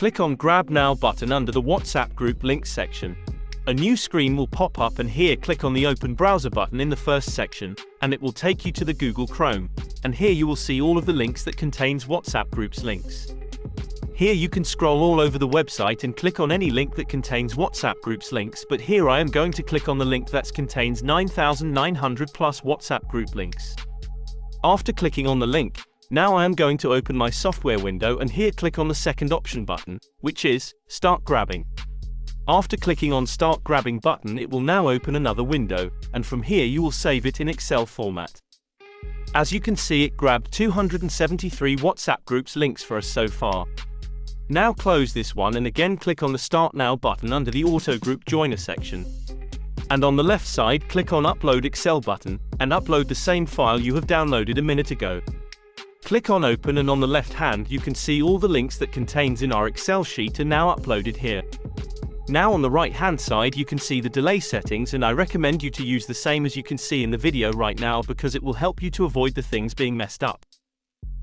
Click on Grab Now button under the WhatsApp group links section. A new screen will pop up, and here click on the Open Browser button in the first section, and it will take you to the Google Chrome. And here you will see all of the links that contains WhatsApp groups links. Here you can scroll all over the website and click on any link that contains WhatsApp groups links, but here I am going to click on the link that contains 9,900 plus WhatsApp group links. After clicking on the link, now I am going to open my software window, and here click on the second option button, which is Start Grabbing. After clicking on Start Grabbing button, it will now open another window, and from here you will save it in Excel format. As you can see, it grabbed 273 WhatsApp groups links for us so far. Now close this one and again click on the Start Now button under the Auto Group Joiner section. And on the left side, click on Upload Excel button, and upload the same file you have downloaded a minute ago. Click on Open, and on the left hand you can see all the links that contains in our Excel sheet are now uploaded here. Now on the right hand side you can see the delay settings, and I recommend you to use the same as you can see in the video right now, because it will help you to avoid the things being messed up.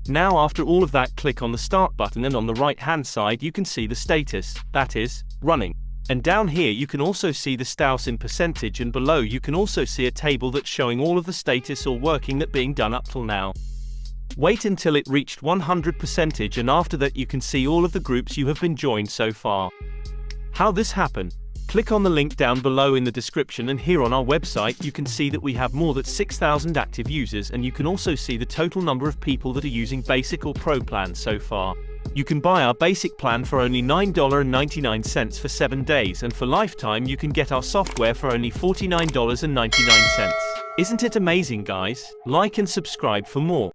Now after all of that, click on the Start button, and on the right hand side you can see the status, that is, running. And down here you can also see the status in percentage, and below you can also see a table that's showing all of the status or working that being done up till now. Wait until it reached 100%, and after that you can see all of the groups you have been joined so far. How this happened? Click on the link down below in the description, and here on our website you can see that we have more than 6,000 active users, and you can also see the total number of people that are using Basic or Pro plans so far. You can buy our Basic plan for only $9.99 for 7 days, and for lifetime you can get our software for only $49.99. Isn't it amazing, guys? Like and subscribe for more.